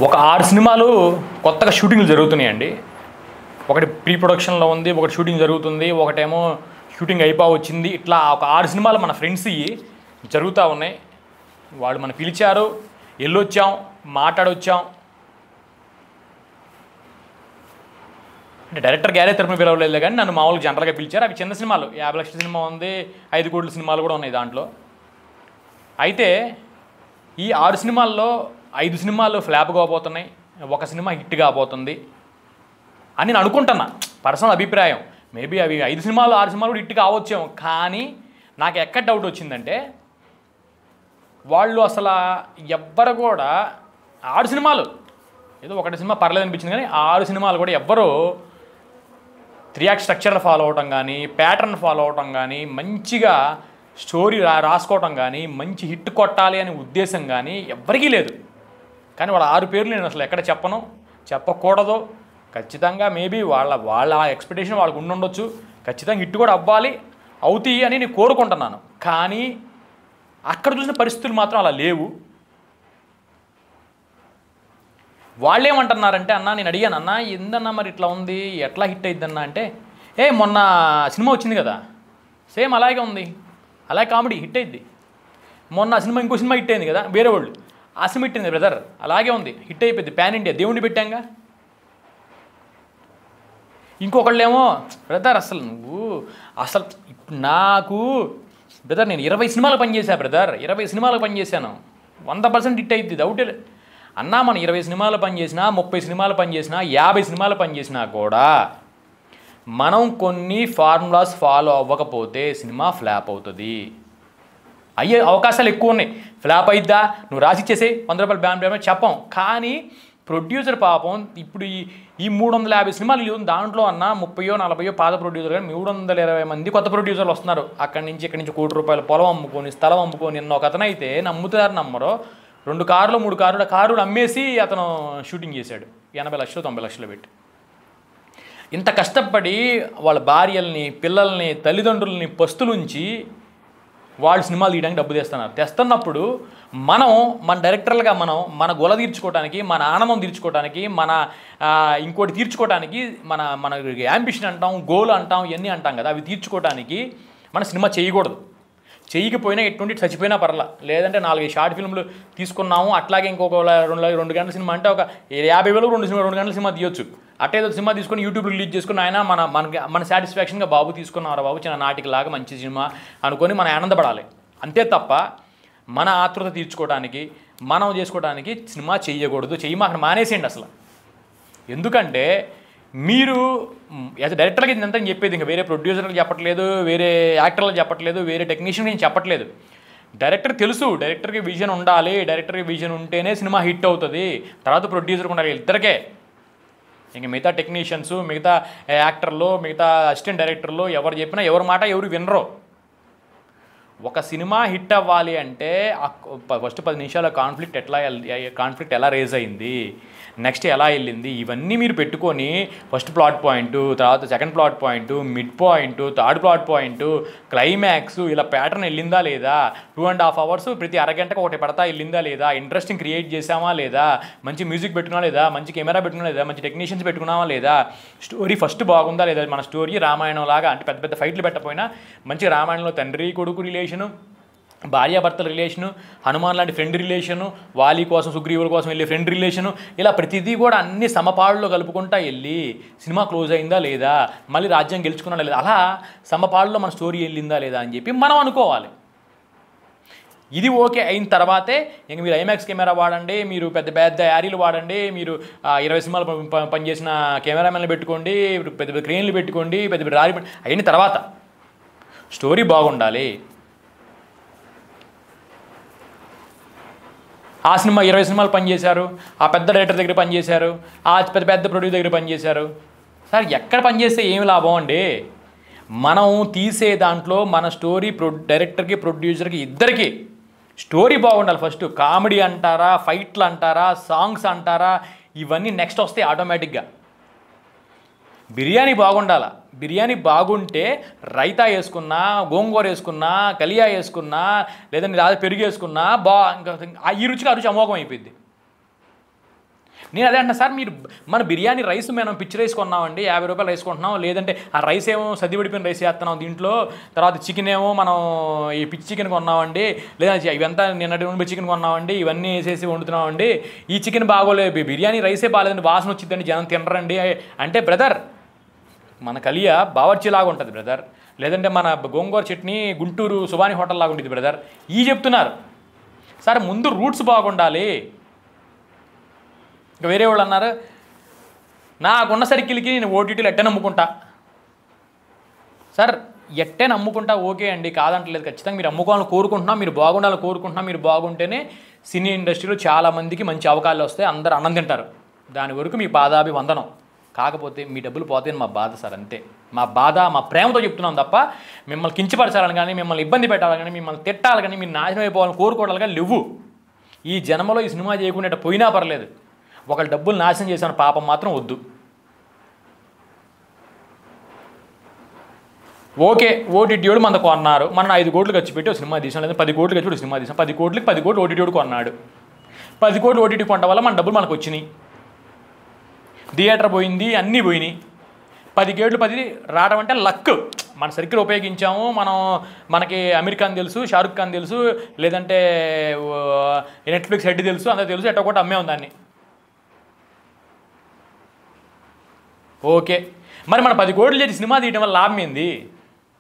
ఒక 6 సినిమాలు కొత్తగా షూటింగ్లు జరుగుతున్నాయండి. ఒకటి ప్రీ ప్రొడక్షన్లో ఉంది, ఒకటి షూటింగ్ జరుగుతుంది, ఒకటేమో షూటింగ్ అయిపోవచ్చింది. ఇట్లా ఒక 6 సినిమాలు మన ఫ్రెండ్స్ జరుగుతూ ఉన్నాయి. వాళ్ళు మనం పిలిచారు, వెళ్ళొచ్చాం, మాట్లాడొచ్చాం. అంటే డైరెక్టర్ గ్యారేజ్ తరపున పిలవలేదు కానీ నన్ను మామూలుగా జనరల్గా పిలిచారు. అవి చిన్న సినిమాలు, 50 లక్షల సినిమా ఉంది, 5 కోట్ల సినిమాలు కూడా ఉన్నాయి దాంట్లో. అయితే ఈ 6 సినిమాల్లో 5 సినిమాలు ఫ్లాప్ కాబోతున్నాయి, ఒక సినిమా హిట్ కాబోతుంది అని నేను అనుకుంటున్నా. పర్సనల్ అభిప్రాయం. మేబీ అవి 5 సినిమాలు 6 సినిమాలు కూడా హిట్ కావచ్చేమో. కానీ నాకు ఎక్కడ డౌట్ వచ్చిందంటే వాళ్ళు అసలు ఎవ్వరు కూడా 6 సినిమాలు, ఏదో ఒకటి సినిమా పర్లేదు అనిపించింది కానీ 6 సినిమాలు కూడా ఎవ్వరూ 3 యాక్ట్ స్ట్రక్చర్ ఫాలో అవటం కానీ, ప్యాటర్న్ ఫాలో అవటం కానీ, మంచిగా స్టోరీ రాసుకోవటం కానీ, మంచి హిట్ కొట్టాలి అనే ఉద్దేశం కానీ ఎవ్వరికీ లేదు. కానీ వాళ్ళ 6 పేర్లు నేను అసలు ఎక్కడ చెప్పను, చెప్పకూడదు. ఖచ్చితంగా మేబీ వాళ్ళ ఎక్స్పెక్టేషన్ వాళ్ళకు ఉండొచ్చు. ఖచ్చితంగా హిట్ కూడా అవ్వాలి, అవుతాయి అని నేను కోరుకుంటున్నాను. కానీ అక్కడ చూసిన పరిస్థితులు మాత్రం అలా లేవు. వాళ్ళు ఏమంటున్నారంటే, అన్న నేను అడిగాను, అన్న ఏందన్నా మరి ఇట్లా ఉంది, ఎట్లా హిట్ అయిద్దన్నా అంటే, మొన్న సినిమా వచ్చింది కదా సేమ్ అలాగే ఉంది, అలాగే కామెడీ హిట్ అయింది. మొన్న సినిమా ఇంకో సినిమా హిట్ అయింది కదా వేరే వాళ్ళు, ఆ సినిమా హిట్ అయింది బ్రదర్, అలాగే ఉంది, హిట్ అయిపోయింది, పాన్ ఇండియా, దేవుణ్ణి పెట్టాంగా. ఇంకొకళ్ళేమో బ్రదర్ అసలు నువ్వు అసలు నాకు బ్రదర్ నేను 20 సినిమాలు పనిచేశాను బ్రదర్, 20 సినిమాలు పనిచేశాను, 100% హిట్ అయింది, డౌటే. అన్నా మనం 20 సినిమాలు పనిచేసినా, 30 సినిమాలు పనిచేసినా, 50 సినిమాలు పనిచేసినా కూడా మనం కొన్ని ఫార్ములాస్ ఫాలో అవ్వకపోతే సినిమా ఫ్లాప్ అవుతుంది. అయ్యే అవకాశాలు ఎక్కువ ఉన్నాయి. ఫ్లాప్ అయిద్దా, నువ్వు రాసిచ్చేసే 100 రూపాయలు బ్యాన్ చెప్పం. కానీ ప్రొడ్యూసర్ పాపం ఇప్పుడు ఈ 350 సినిమాలు దాంట్లో అన్న 30-40 పాత ప్రొడ్యూసర్ కానీ 320 మంది కొత్త ప్రొడ్యూసర్లు వస్తున్నారు. ఇక్కడి నుంచి ₹1 కోటి పొలం అమ్ముకొని, స్థలం అమ్ముకొని, ఒక అతనైతే నమ్ముతారు నమ్మరో 2 కార్లు 3 కార్లు కారులు అమ్మేసి అతను షూటింగ్ చేశాడు 80 లక్షలు 90 లక్షలు పెట్టి. ఇంత కష్టపడి వాళ్ళ భార్యల్ని, పిల్లల్ని, తల్లిదండ్రులని పస్తులుంచి వాళ్ళు సినిమాలు తీయడానికి డబ్బు తెస్తున్నప్పుడు మన డైరెక్టర్లుగా మన గొల తీర్చుకోవడానికి, మన ఆనందం తీర్చుకోవడానికి, మన ఇంకోటి తీర్చుకోవడానికి, మన యాంబిషన్ అంటాం, గోల్ అంటాం, ఇవన్నీ అంటాం కదా, అవి తీర్చుకోవడానికి మన సినిమా చేయకూడదు. చేయకపోయినా ఎటువంటి చచ్చిపోయినా పర్లా, లేదంటే 4 షార్ట్ ఫిల్మ్లు తీసుకున్నాము, అట్లాగే ఇంకొక 2 గంటల సినిమా అంటే ఒక 50,000 2 గంటల సినిమా తీయొచ్చు. అట్టేదో సినిమా తీసుకొని యూట్యూబ్ రిలీజ్ చేసుకుని ఆయన మన సాటిస్ఫాక్షన్గా బాబు తీసుకున్నారా బాబు, చిన్న నాటికలాగా మంచి సినిమా అనుకొని మనం ఆనందపడాలి. అంతే తప్ప మన ఆతృత తీర్చుకోవడానికి, మనం చేసుకోవడానికి సినిమా చేయకూడదు. అక్కడ మానేసేయండి అసలు. ఎందుకంటే మీరు డైరెక్టర్కి ఇదంతా చెప్పేది, ఇంకా వేరే ప్రొడ్యూసర్లకు చెప్పట్లేదు, వేరే యాక్టర్లకు చెప్పట్లేదు, వేరే టెక్నీషియన్కి నేను చెప్పట్లేదు. డైరెక్టర్ తెలుసు, డైరెక్టర్కి విజన్ ఉండాలి, డైరెక్టర్కి విజన్ ఉంటేనే సినిమా హిట్ అవుతుంది. తర్వాత ప్రొడ్యూసర్కి ఉండాలి, ఇద్దరికే. ఇంక మిగతా టెక్నీషియన్స్, మిగతా యాక్టర్లు, మిగతా అసిస్టెంట్ డైరెక్టర్లు ఎవరు చెప్పినా ఎవరి మాట ఎవరు వినరు. ఒక సినిమా హిట్ అవ్వాలి అంటే ఫస్ట్ 10 నిమిషాల కాన్ఫ్లిక్ట్ ఎలా రేజ్ అయింది, నెక్స్ట్ ఎలా వెళ్ళింది, ఇవన్నీ మీరు పెట్టుకొని ఫస్ట్ ప్లాట్ పాయింట్, తర్వాత second plot point, mid point, third plot point, climax, ఇలా ప్యాటర్న్ వెళ్ళిందా లేదా, 2.5 అవర్స్ ప్రతి అరగంటకు ఒకటి పడతా వెళ్ళిందా లేదా, ఇంట్రెస్టింగ్ క్రియేట్ చేసామా లేదా, మంచి మ్యూజిక్ పెట్టుకున్నా లేదా, మంచి కెమెరా పెట్టుకున్నా లేదా, మంచి టెక్నీషియన్స్ పెట్టుకున్నామా లేదా, స్టోరీ ఫస్ట్ బాగుందా లేదా, మన స్టోరీ రామాయణం లాగా అంటే పెద్ద పెద్ద ఫైట్లు పెట్టకపోయినా మంచి రామాయణంలో తండ్రి కొడుకు రిలేషను, భార్యాభర్తల రిలేషను, హనుమాన్ లాంటి ఫ్రెండ్ రిలేషను, వాలి కోసం సుగ్రీవుల కోసం వెళ్ళే ఫ్రెండ్ రిలేషను, ఇలా ప్రతిదీ కూడా అన్ని సమపాడులో కలుపుకుంటా వెళ్ళి సినిమా క్లోజ్ అయిందా లేదా, మళ్ళీ రాజ్యం గెలుచుకున్నా లేదా, అలా సమపాడులో మన స్టోరీ వెళ్ళిందా లేదా అని చెప్పి మనం అనుకోవాలి. ఇది ఓకే అయిన తర్వాతే ఇంక మీరు ఐమాక్స్ కెమెరా వాడండి, మీరు పెద్ద పెద్ద యారీలు వాడండి, మీరు 20 సినిమాలు పనిచేసిన కెమెరామెన్లు పెట్టుకోండి, పెద్ద పెద్ద క్రేన్లు పెట్టుకోండి, పెద్ద పెద్ద రారీ అయిన తర్వాత స్టోరీ బాగుండాలి. ఆ సినిమా 20 సినిమాలు పనిచేశారు, ఆ పెద్ద డైరెక్టర్ దగ్గర పనిచేశారు, ఆ పెద్ద పెద్ద ప్రొడ్యూసర్ దగ్గర పనిచేశారు. సార్ ఎక్కడ పనిచేస్తే ఏమి లాభం అండి? మనం తీసే దాంట్లో మన స్టోరీ డైరెక్టర్కి, ప్రొడ్యూసర్కి ఇద్దరికి స్టోరీ బాగుండాలి. ఫస్ట్ కామెడీ అంటారా, ఫైట్లు అంటారా, సాంగ్స్ అంటారా, ఇవన్నీ నెక్స్ట్ వస్తాయి ఆటోమేటిక్గా. బిర్యానీ బాగుండాలా, బిర్యానీ బాగుంటే రైతా వేసుకున్నా, గోంగూర వేసుకున్నా, కలియా వేసుకున్నా, లేదంటే పెరుగు వేసుకున్నా ఇంకా ఈ రుచికి ఆ రుచి అమోఘం అయిపోయింది. నేను అదే అంటున్నా సార్, మీరు మన బిర్యానీ రైస్ మనం పిచ్చి రైస్ కొన్నామండి, 50 రూపాయలు రైస్ కొంటున్నాం, లేదంటే ఆ రైస్ ఏమో సర్దిపడిపోయిన రైస్ వేస్తున్నాం దీంట్లో, తర్వాత చికెన్ ఏమో మనం ఈ పిచ్చి చికెన్ కొన్నామండి, లేదా ఇవంతా నిన్నటి నుండి చికెన్ కొన్నామండి, ఇవన్నీ వేసేసి వండుతున్నామండి, ఈ చికెన్ బాగోలేదు, బిర్యానీ రైసే బాగాలేదండి, వాసన వచ్చిందండి, జనం తినరండి అంటే బ్రదర్ మన కలియ బావర్చీలాగా ఉంటుంది బ్రదర్, లేదంటే మన గోంగూర చట్నీ గుంటూరు సుబాని హోటల్ లాగా ఉంటుంది బ్రదర్. ఈ చెప్తున్నారు సార్, ముందు రూట్స్ బాగుండాలి. ఇంకా వేరే వాళ్ళు అన్నారు నాకున్న సర్కిల్కి నేను ఓటీటీలు ఎట్టే నమ్ముకుంటా. సార్ ఎట్టే నమ్ముకుంటా ఓకే అండి, కాదంటలేదు, ఖచ్చితంగా మీరు అమ్ముకోవాలని కోరుకుంటున్నా, మీరు బాగుండాలని కోరుకుంటున్నా, మీరు బాగుంటేనే సినీ ఇండస్ట్రీలో చాలామందికి మంచి అవకాశాలు వస్తాయి, అందరూ అన్నం తింటారు. దాని వరకు మీ పాదాభివందనం. కాకపోతే మీ డబ్బులు పోతాయని మా బాధ సార్, అంతే. మా బాధ మా ప్రేమతో చెప్తున్నాం తప్ప మిమ్మల్ని కించపరచాలని కానీ, మిమ్మల్ని ఇబ్బంది పెట్టాలని కానీ, మిమ్మల్ని తిట్టాలి కానీ, మీరు నాశనం అయిపోవాలని కోరుకోవడాలు కానీ లేవు. ఈ జన్మలో ఈ సినిమా చేయకుండా పోయినా పర్లేదు, ఒకళ్ళ డబ్బులు నాశనం చేసిన పాపం మాత్రం వద్దు. ఓకే ఓటీటీయోడు మన కొన్నారు, మనం 5 కోట్లు ఖర్చు పెట్టి ఒక సినిమా తీసాం, లేదా 10 కోట్లు ఖర్చు పెట్టి సినిమా తీసాం, 10 కోట్లకి 10 కోట్లు ఓటీటీయోడు కొన్నాడు, 10 కోట్లు ఓటీటీ కొనడం వల్ల మన డబ్బులు మనకు వచ్చినాయి, థియేటర్ పోయింది, అన్నీ పోయినాయి. 10 కోట్లు 10 రావడం అంటే లక్. మన సర్కిల్ ఉపయోగించాము, మనకి అమీర్ ఖాన్ తెలుసు, షారుఖ్ ఖాన్ తెలుసు, లేదంటే నెట్ఫ్లిక్స్ హెడ్ తెలుసు, అందరూ తెలుసు, ఎట్టో కూడా అమ్మేం దాన్ని. ఓకే, మరి మన 10 కోట్లు చేసి సినిమా తీయడం వల్ల లాభం ఏంది?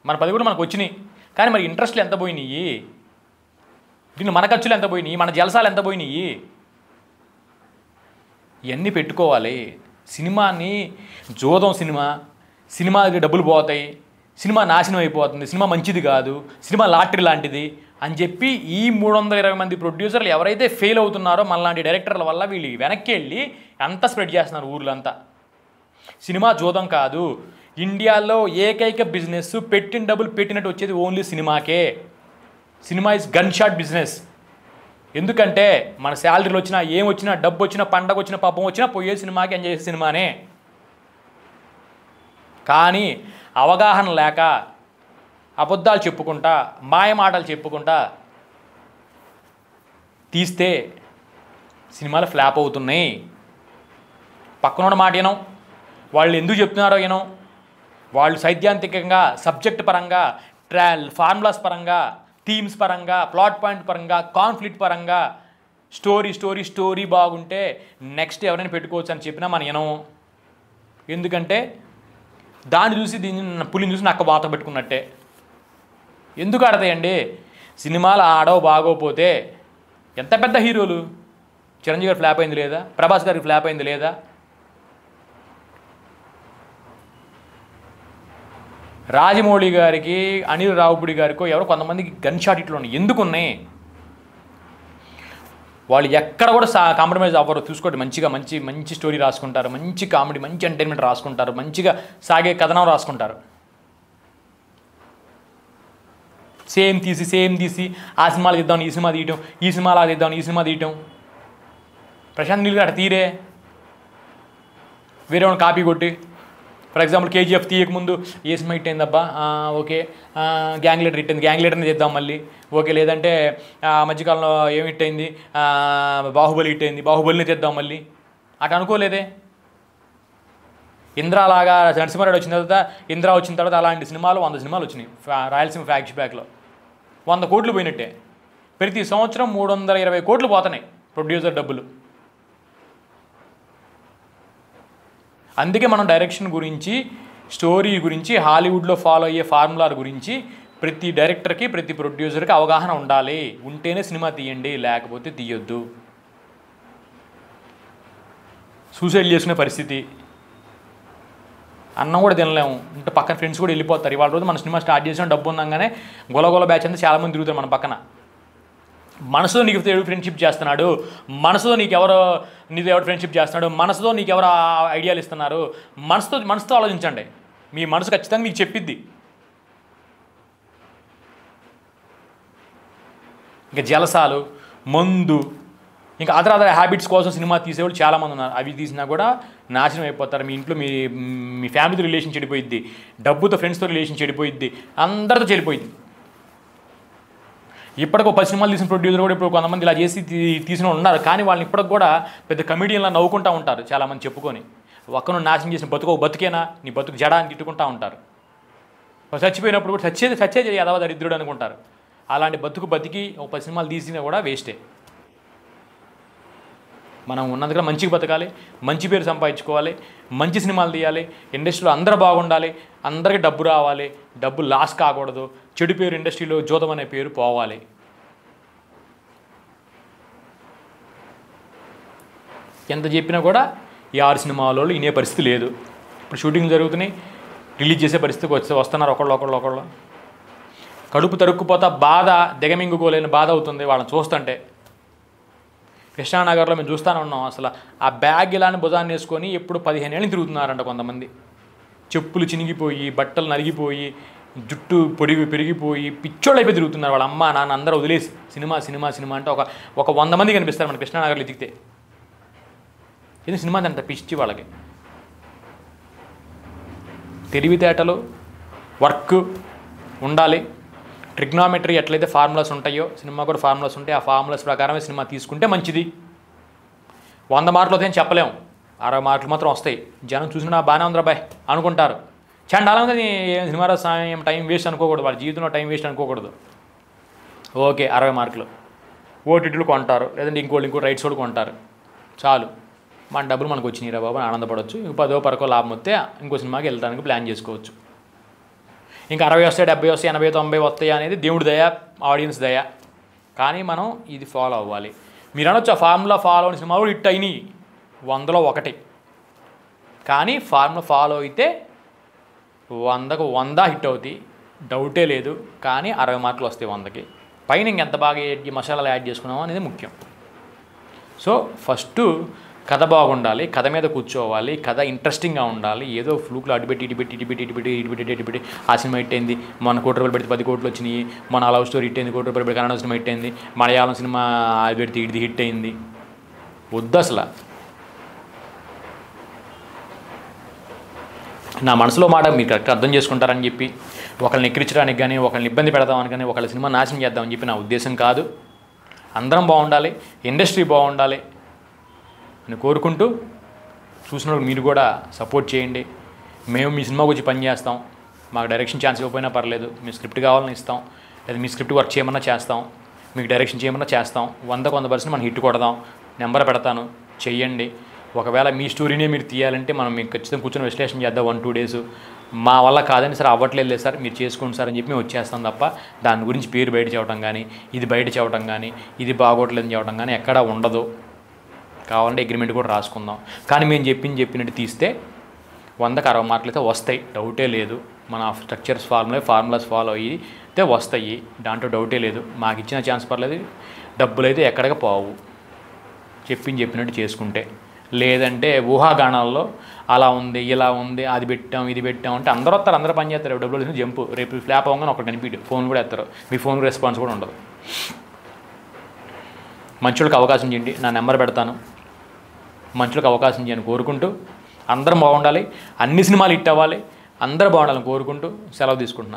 మన 10 కోట్లు మనకు వచ్చినాయి, కానీ మరి ఇంట్రెస్ట్లు ఎంత పోయినాయి, దీన్ని మన ఖర్చులు ఎంత పోయినాయి, మన జలసాలు ఎంత పోయినాయి, ఇవన్నీ పెట్టుకోవాలి. సినిమాని జోదం సినిమా డబ్బులు పోతాయి, సినిమా నాశనం అయిపోతుంది, సినిమా మంచిది కాదు, సినిమా లాటరీ లాంటిది అని చెప్పి ఈ 320 మంది ప్రొడ్యూసర్లు ఎవరైతే ఫెయిల్ అవుతున్నారో మనలాంటి డైరెక్టర్ల వల్ల వీళ్ళు వెనక్కి వెళ్ళి అంతా స్ప్రెడ్ చేస్తున్నారు ఊర్లంతా. సినిమా జోదం కాదు, ఇండియాలో ఏకైక బిజినెస్ పెట్టిన డబ్బులు పెట్టినట్టు వచ్చేది ఓన్లీ సినిమాకే. Cinema is gun shot business. ఎందుకంటే మన శాలరీలు వచ్చినా, ఏమొచ్చినా, డబ్బు వచ్చినా, పండగ వచ్చినా, పాపం వచ్చినా పోయే సినిమాకి ఎంజాయ్ చేసే సినిమానే. కానీ అవగాహన లేక అబద్ధాలు చెప్పుకుంటా, మాయ మాటలు చెప్పుకుంటా తీస్తే సినిమాలు ఫ్లాప్ అవుతున్నాయి. పక్కనోడ మాట వినం, వాళ్ళు ఎందుకు చెప్తున్నారో వినం, వాళ్ళు సైద్ధాంతికంగా, సబ్జెక్ట్ పరంగా, ఫార్ములాస్ పరంగా, థీమ్స్ పరంగా, ప్లాట్ పాయింట్ పరంగా, కాన్ఫ్లిక్ట్ పరంగా, స్టోరీ బాగుంటే నెక్స్ట్ ఎవరైనా పెట్టుకోవచ్చు అని చెప్పినా మనం వినం. ఎందుకంటే దాన్ని చూసి పులిని చూసి నక్క వాత పెట్టుకున్నట్టే. ఎందుకు ఆడతాయండి సినిమాలు? ఆడవు బాగోపోతే ఎంత పెద్ద హీరోలు, చిరంజీవి గారు ఫ్లాప్ అయింది లేదా, ప్రభాస్ గారికి ఫ్లాప్ అయింది లేదా, రాజమౌళి గారికి, అనిల్ రావుపూడి గారికో ఎవరో కొంతమందికి గన్ షాట్ ఇట్లు ఉన్నాయి. ఎందుకు ఉన్నాయి? వాళ్ళు ఎక్కడ కూడా కాంప్రమైజ్ అవ్వరు. చూసుకోండి, మంచి స్టోరీ రాసుకుంటారు, మంచి కామెడీ, మంచి ఎంటర్టైన్మెంట్ రాసుకుంటారు, మంచిగా సాగే కథనం రాసుకుంటారు. సేమ్ తీసి ఆ సినిమాలు తీద్దాం, ఈ సినిమా తీయటం, ఈ సినిమాలా తీద్దాం, ఈ సినిమా తీయటం. ప్రశాంత్ నీల్ గారు తీరే వేరే వాళ్ళని కాపీ కొట్టి, ఫర్ ఎగ్జాంపుల్ కేజీఎఫ్ తీయకముందు ఏ సినిమా హిట్ అయిందబ్బా, ఓకే గ్యాంగ్ లీడర్ హిట్ అయింది, గ్యాంగ్ లీడర్ని చేద్దాం మళ్ళీ, ఓకే లేదంటే మధ్యకాలంలో ఏమి హిట్ అయింది, బాహుబలి హిట్ అయింది, బాహుబలిని తెద్దాం మళ్ళీ. అటు అనుకోలేదే. ఇంద్రాలాగా నరసింహారెడ్డి వచ్చిన తర్వాత, ఇంద్రా వచ్చిన తర్వాత అలాంటి సినిమాలు 100 సినిమాలు వచ్చినాయి. రాయలసీమ ఫ్యాక్ట్ బ్యాక్లో 100 కోట్లు పోయినట్టే. ప్రతి సంవత్సరం 320 కోట్లు పోతున్నాయి ప్రొడ్యూసర్ డబ్బులు. అందుకే మనం డైరెక్షన్ గురించి, స్టోరీ గురించి, హాలీవుడ్లో ఫాలో అయ్యే ఫార్ములాల గురించి ప్రతి డైరెక్టర్కి, ప్రతి ప్రొడ్యూసర్కి అవగాహన ఉండాలి. ఉంటేనే సినిమా తీయండి, లేకపోతే తీయొద్దు. సూసైడ్ చేసుకునే పరిస్థితి, అన్నం కూడా తినలేము, అంటే పక్కన ఫ్రెండ్స్ కూడా వెళ్ళిపోతారు. ఇవాళ రోజు మన సినిమా స్టార్ట్ చేసిన డబ్బు ఉందంగానే గొలగొల బ్యాచ్ అంతా చాలామంది తిరుగుతారు మన పక్కన. మనసులో నీకు ఫ్రెండ్షిప్ చేస్తున్నాడు, మనసులో నీకు ఎవరు ఫ్రెండ్షిప్ చేస్తున్నాడు, మనసులో నీకు ఎవరు ఐడియాలు ఇస్తున్నారు, మనసుతో ఆలోచించండి. మీ మనసు ఖచ్చితంగా మీకు చెప్పిద్ది. ఇంకా జలసాలు, మందు, ఇంకా అదర్ హ్యాబిట్స్ కోసం సినిమా తీసేవాళ్ళు చాలామంది ఉన్నారు. అవి తీసినా కూడా నాశనం అయిపోతారు. మీ ఇంట్లో మీ ఫ్యామిలీతో రిలేషన్ చెడిపోయిద్ది, డబ్బుతో ఫ్రెండ్స్తో రిలేషన్ చెడిపోయిద్ది, అందరితో చెడిపోయిద్ది. ఇప్పటికి 10 సినిమాలు తీసిన ప్రొడ్యూసర్ కూడా ఇప్పుడు కొంతమంది ఇలా చేసి తీసిన ఉన్నారు. కానీ వాళ్ళని ఇప్పటికి కూడా పెద్ద కమెడియన్లా నవ్వుకుంటూ ఉంటారు చాలామంది చెప్పుకొని. ఒక్కను నాశనం చేసిన బతుకేనా, నీ బతుకు జడా అని తిట్టుకుంటూ ఉంటారు. చచ్చిపోయినప్పుడు కూడా సచ్చేది యాదవ దరిద్రుడు అనుకుంటారు. అలాంటి బతికి 10 సినిమాలు తీసినా కూడా వేస్టే. మనం ఉన్నందుకు మంచిగా బతకాలి, మంచి పేరు సంపాదించుకోవాలి, మంచి సినిమాలు తీయాలి, ఇండస్ట్రీలో అందరూ బాగుండాలి, అందరికీ డబ్బు రావాలి, డబ్బు లాస్ కాకూడదు, చెడు పేరు ఇండస్ట్రీలో జోదం అనే పేరు పోవాలి. ఎంత చెప్పినా కూడా ఈ 6 సినిమాలలో ఇనే పరిస్థితి లేదు. ఇప్పుడు షూటింగ్ జరుగుతున్నాయి, రిలీజ్ చేసే పరిస్థితికి వస్తున్నారు ఒకళ్ళు. కడుపు తరుక్కుపోతా బాధ దిగమింగుకోలేని బాధ అవుతుంది వాళ్ళని చూస్తుంటే. కృష్ణానగర్లో మేము చూస్తూనే ఉన్నాం. అసలు ఆ బ్యాగ్ ఇలాని భుజాన్ని వేసుకొని ఎప్పుడు 15 ఏళ్ళు తిరుగుతున్నారంట కొంతమంది. చెప్పులు చినిగిపోయి, బట్టలు నలిగిపోయి, జుట్టు పెరిగిపోయి పిచ్చోళ్ళు అయిపోయి తిరుగుతున్నారు. వాళ్ళ అమ్మ నాన్న అందరూ వదిలేసి సినిమా అంటే ఒక 100 మంది కనిపిస్తారు మన కృష్ణానగర్లో ఎదిగితే. ఇది సినిమా అంత పిచ్చి వాళ్ళకి. తెలివితేటలు, వర్క్ ఉండాలి. ట్రిగ్నామెట్రీ ఎట్లయితే ఫార్ములాస్ ఉంటాయో సినిమా కూడా ఫార్ములాస్ ఉంటాయి. ఆ ఫార్ములాస్ ప్రకారమే సినిమా తీసుకుంటే మంచిది. 100 మార్కులు వస్తాయని చెప్పలేము, 60 మార్కులు మాత్రం వస్తాయి. జనం చూసినా బాగానే ఉందిరా బాయ్ అనుకుంటారు. చాలామంది సినిమా సమయం టైం వేస్ట్ అనుకోకూడదు, వాళ్ళ జీవితంలో టైం వేస్ట్ అనుకోకూడదు. ఓకే 60 మార్కులు ఓటీటీలు కొంటారు, లేదంటే ఇంకోటి రైట్స్ కూడా కొంటారు, చాలు మన డబ్బులు మనకు వచ్చినాయి రా బాబు ఆనందపడవచ్చు. ఇంకో 10 లాభం వస్తే ఇంకో సినిమాకి వెళ్ళడానికి ప్లాన్ చేసుకోవచ్చు. ఇంకా 60 వస్తాయి, 70 వస్తాయి, 80, 90 వస్తాయి అనేది దేవుడి దయ, ఆడియన్స్ దయ. కానీ మనం ఇది ఫాలో అవ్వాలి. మీరు అనొచ్చు ఆ ఫార్ములా ఫాలో అయిన సినిమా కూడా హిట్ అయినాయి 100లో 1. కానీ ఫార్ములా ఫాలో అయితే 100కు 100 హిట్ అవుతాయి, డౌటే లేదు. కానీ 60 మార్కులు వస్తాయి 100కి. పైన ఇంకెంత బాగా మసాలాలు యాడ్ చేసుకున్నామో అనేది ముఖ్యం. సో ఫస్ట్ కథ బాగుండాలి, కథ మీద కూర్చోవాలి, కథ ఇంట్రెస్టింగ్గా ఉండాలి. ఏదో ఫ్లూక్లో ఇటుపెట్టి ఆ సినిమా హిట్ అయింది, మన 1 కోటి రూపాయలు పెడితే 10 కోట్లు వచ్చినాయి, మన లవ్ స్టోరీ హిట్ అయింది, 1 కోటి రూపాయలు పెడితే కన్నడ సినిమా హిట్ అయింది, మలయాళం సినిమా అది పెడితే ఇది హిట్ అయింది. వద్దు అసలు. నా మనసులో మాట మీరు కరెక్ట్ అర్థం చేసుకుంటారని చెప్పి ఒకరిని ఎక్కిరించడానికి కానీ, ఒకరిని ఇబ్బంది పెడదామని కానీ, ఒకళ్ళ సినిమా నాశనం చేద్దామని చెప్పి నా ఉద్దేశం కాదు. అందరం బాగుండాలి, ఇండస్ట్రీ బాగుండాలి అని కోరుకుంటూ చూసినప్పుడు మీరు కూడా సపోర్ట్ చేయండి. మేము మీ సినిమా గురించి పనిచేస్తాం, మాకు డైరెక్షన్ ఛాన్స్ ఇవ్వకపోయినా పర్లేదు, మీ స్క్రిప్ట్ కావాలని ఇస్తాం, లేదా మీ స్క్రిప్ట్ వర్క్ చేయమన్నా చేస్తాం, మీకు డైరెక్షన్ చేయమన్నా చేస్తాం. 100% మనం హిట్ కొడదాం. నెంబర్ పెడతాను, చెయ్యండి. ఒకవేళ మీ స్టోరీనే మీరు తీయాలంటే మనం మీకు ఖచ్చితంగా కూర్చొని విశ్లేషణ చేద్దాం 1-2 డేస్. మా వల్ల కాదని సార్ అవ్వట్లేదు సార్ మీరు చేసుకోండి సార్ అని చెప్పి మేము వచ్చేస్తాం తప్ప దాని గురించి పేరు బయట చెప్పడం కానీ, ఇది బయట చెప్పడం కానీ, ఇది బాగోట్లేదని చెప్పడం కానీ ఎక్కడా ఉండదు. కావాలంటే అగ్రిమెంట్ కూడా రాసుకుందాం. కానీ మేము చెప్పినట్టు తీస్తే 100కి 60 మార్కులు అయితే వస్తాయి, డౌటే లేదు. మన స్ట్రక్చర్స్ ఫార్ములాస్ ఫాలో అయితే వస్తాయి, దాంట్లో డౌటే లేదు. మాకు ఇచ్చిన ఛాన్స్ పర్లేదు, డబ్బులు అయితే ఎక్కడికి పోవు చెప్పినట్టు చేసుకుంటే. లేదంటే ఊహాగానాల్లో అలా ఉంది, ఇలా ఉంది, అది పెట్టాం, ఇది పెట్టాం అంటే అందరూ వస్తారు, అందరూ పని చేస్తారు. డబ్బులు జంపు రేపు ఫ్లాప్ అవ్వగానే ఒకటి కనిపించదు, ఫోన్ కూడా ఎత్తారు, మీ ఫోన్ రెస్పాన్స్ కూడా ఉండదు. మంచులకు అవకాశం చేయండి, నా నెంబర్ పెడతాను. మంచులకు అవకాశం చేయని కోరుకుంటూ అందరం బాగుండాలి, అన్ని సినిమాలు హిట్ అవ్వాలి, అందరూ బాగుండాలని కోరుకుంటూ సెలవు తీసుకుంటున్నాను.